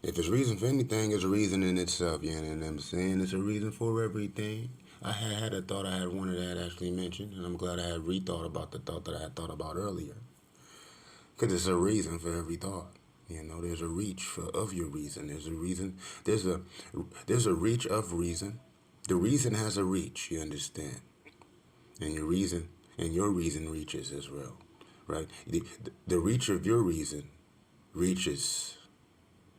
If it's reason for anything, it's a reason in itself, you know what I'm saying? It's a reason for everything. I had a thought I had wanted to actually mention, and I'm glad I had rethought about the thought that I had thought about earlier. Because it's a reason for every thought. You know, there's a reach of your reason. There's a reason. There's a reach of reason. The reason has a reach, you understand? And your reason reaches as well, right? The reach of your reason reaches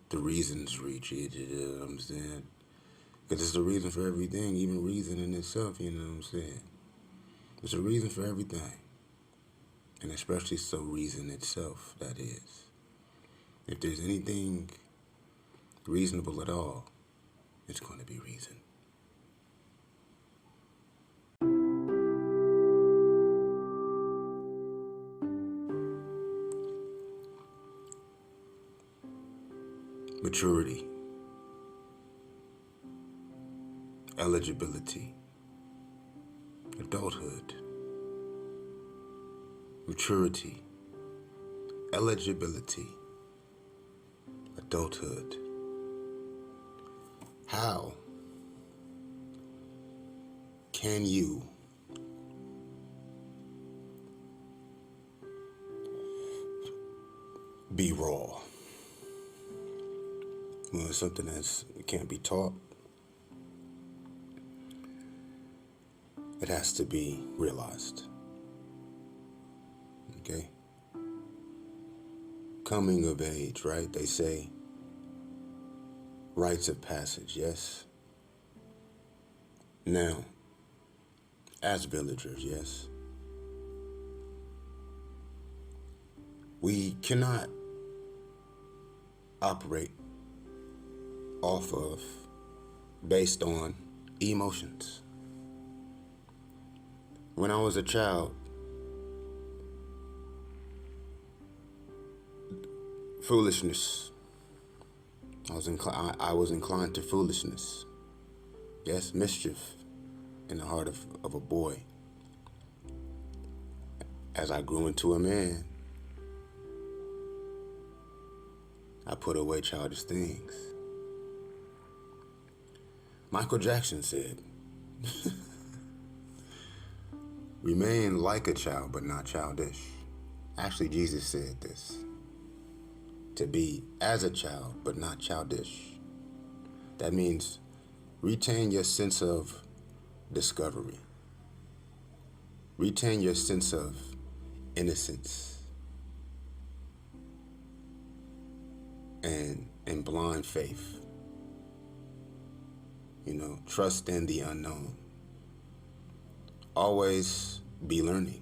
the reason's reach, you know what I'm saying? Because it's a reason for everything, even reason in itself, you know what I'm saying? There's a reason for everything. And especially so reason itself, that is. If there's anything reasonable at all, it's going to be reason. Maturity. Eligibility. Adulthood. Maturity. Eligibility. Adulthood. How can you be raw? Well, it's something that can't be taught. It has to be realized. Okay? Coming of age, right? They say rites of passage, yes? Now, as villagers, yes? We cannot operate off of, based on emotions. When I was a child, foolishness. I was inclined to foolishness. Yes, mischief in the heart of a boy. As I grew into a man, I put away childish things. Michael Jackson said, remain like a child, but not childish. Actually, Jesus said this. To be as a child, but not childish. That means retain your sense of discovery. Retain your sense of innocence. And blind faith. You know, trust in the unknown. Always be learning.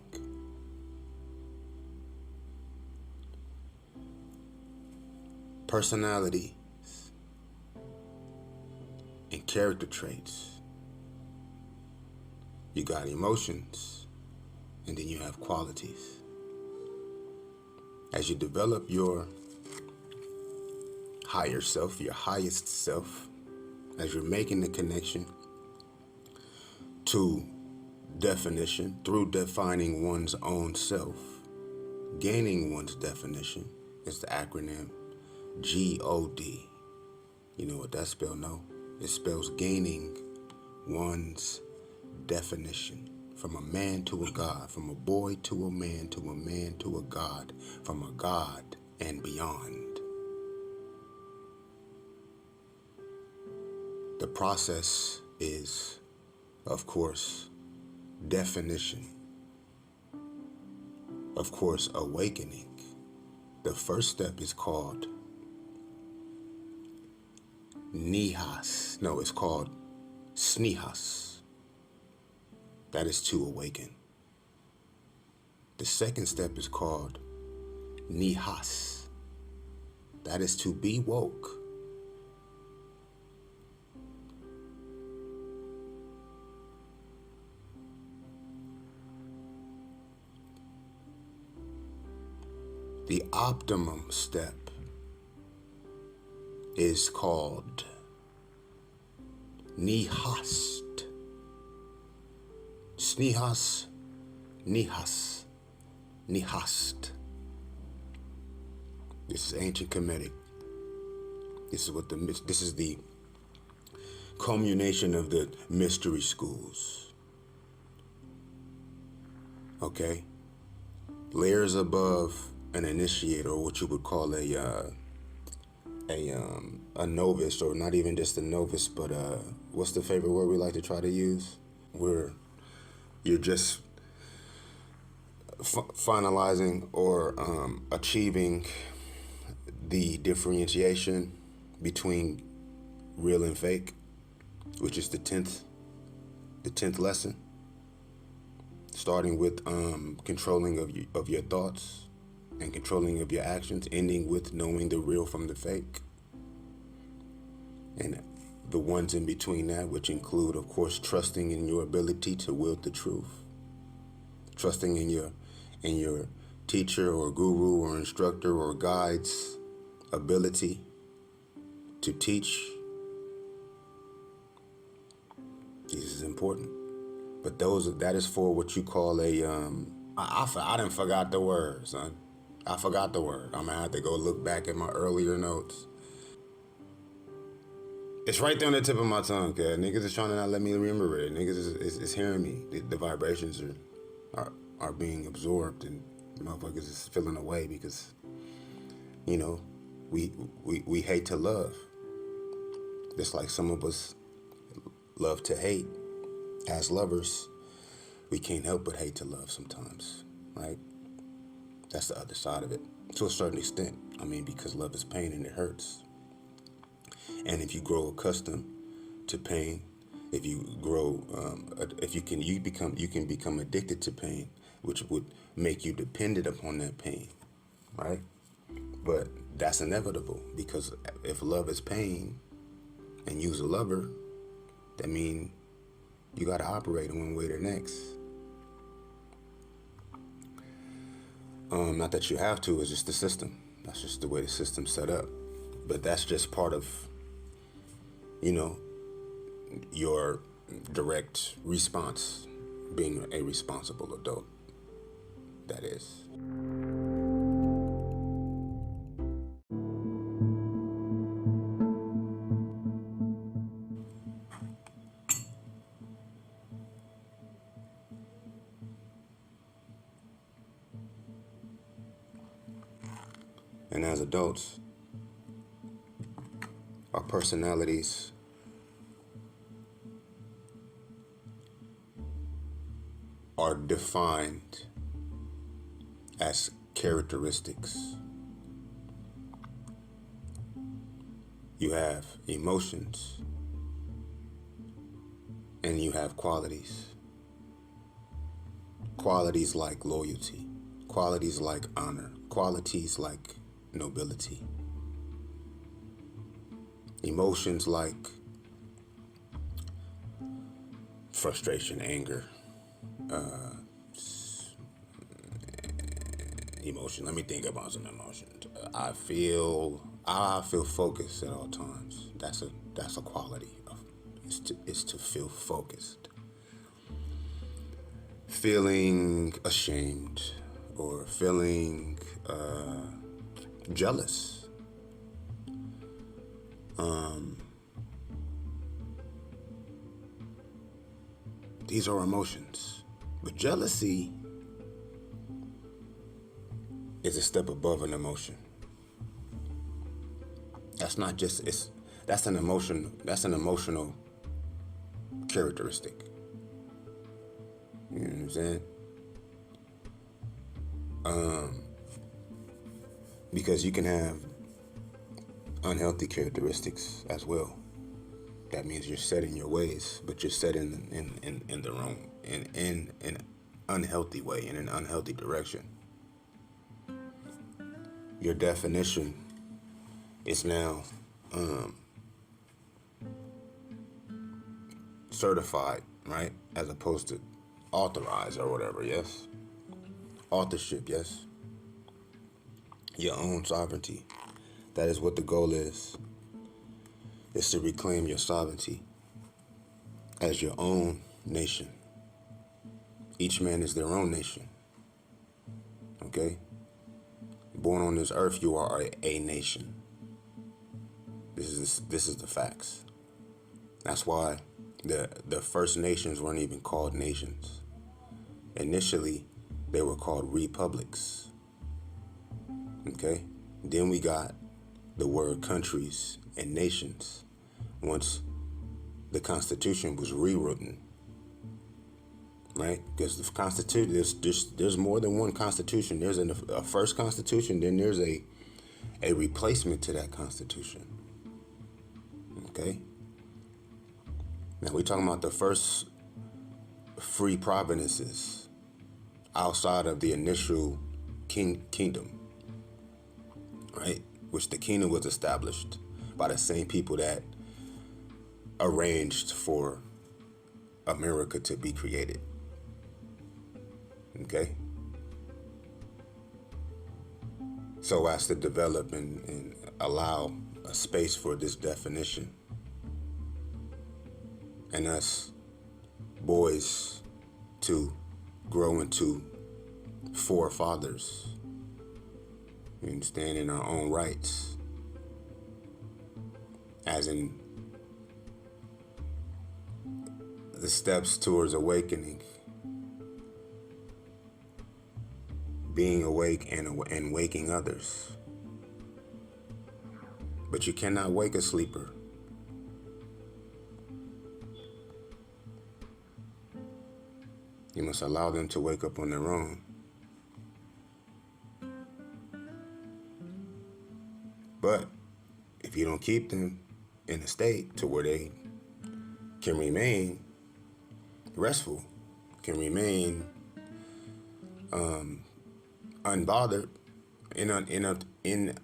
Personalities and character traits. You got emotions, and then you have qualities. As you develop your higher self, your highest self, as you're making the connection to definition through defining one's own self, gaining one's definition is the acronym G-O-D. You know what that spell no? It spells gaining one's definition. From a man to a God, from a boy to a man to a God, from a God and beyond. The process is, of course, definition. Of course, awakening. The first step is called nihas. No, it's called snihas. That is to awaken. The second step is called nihas. That is to be woke. The optimum step is called nihast. Snihas, nihas, nihast. This is ancient Kemetic. This is the culmination of the mystery schools. Okay? Layers above an initiate, or what you would call a novice, or not even just a novice, but what's the favorite word we like to try to use? Where you're just finalizing or achieving the differentiation between real and fake, which is the 10th lesson, starting with controlling of your thoughts and controlling of your actions, ending with knowing the real from the fake, and the ones in between that, which include, of course, trusting in your ability to wield the truth, trusting in your teacher or guru or instructor or guide's ability to teach. This is important. But that is for what you call a I done forgot the word, son. I forgot the word. I'm gonna have to go look back at my earlier notes. It's right there on the tip of my tongue, cuz niggas is trying to not let me remember it. Niggas is hearing me. The vibrations are being absorbed, and motherfuckers is feeling away because, you know, we hate to love. Just like some of us love to hate. As lovers, we can't help but hate to love sometimes, right? That's the other side of it, to a certain extent. I mean, because love is pain and it hurts. And if you grow accustomed to pain, if you grow, you can become addicted to pain, which would make you dependent upon that pain, right? But that's inevitable, because if love is pain and you's a lover, that means you got to operate in one way or the next. Not that you have to, it's just the system. That's just the way the system's set up. But that's just part of, you know, your direct response, being a responsible adult. That is. And as adults, our personalities are defined as characteristics. You have emotions and you have qualities. Qualities like loyalty, qualities like honor, qualities like nobility. Emotions like frustration, anger, emotion. Let me think about some emotions. I feel focused at all times. That's a quality of is to feel focused. Feeling ashamed or feeling jealous. These are emotions. But jealousy is a step above an emotion. That's not just, that's an emotional characteristic. You know what I'm saying? Because you can have unhealthy characteristics as well. That means you're set in your ways, but you're set in the wrong, in an unhealthy way, in an unhealthy direction. Your definition is now certified, right? As opposed to authorized or whatever, yes? Authorship, yes? Your own sovereignty. That is what the goal is to reclaim your sovereignty as your own nation. Each man is their own nation, okay? Born on this earth, you are a nation. This is the facts. That's why the first nations weren't even called nations. Initially, they were called republics. Okay? Then we got the word countries and nations once the Constitution was rewritten. Right? Because the Constitution, there's more than one Constitution. There's a first Constitution, then there's a replacement to that Constitution. Okay? Now we're talking about the first free provinces outside of the initial kingdom, right? Which the kingdom was established by the same people that arranged for America to be created. Okay? So as to develop and allow a space for this definition, and us boys to grow into forefathers, you understand, in our own rights, as in the steps towards awakening, being awake and waking others. But you cannot wake a sleeper. You must allow them to wake up on their own. But if you don't keep them in a state to where they can remain restful, can remain unbothered,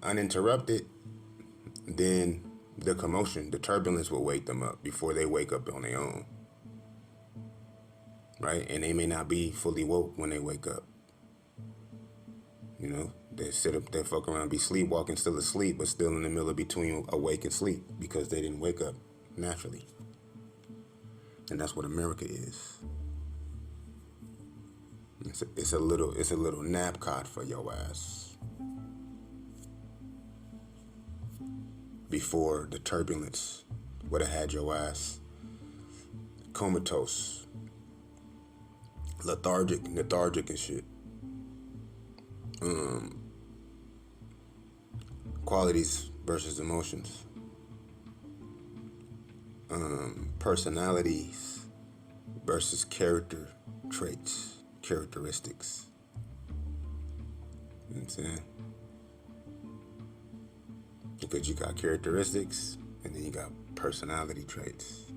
uninterrupted, then the commotion, the turbulence will wake them up before they wake up on their own. Right? And they may not be fully woke when they wake up. You know, they sit up there, fuck around, be sleepwalking, still asleep, but still in the middle of between awake and sleep because they didn't wake up naturally. And that's what America is. It's a little nap cot for your ass before the turbulence would have had your ass comatose, lethargic and shit. Qualities versus emotions. Personalities versus character traits, characteristics. You know what I'm saying? Because you got characteristics and then you got personality traits.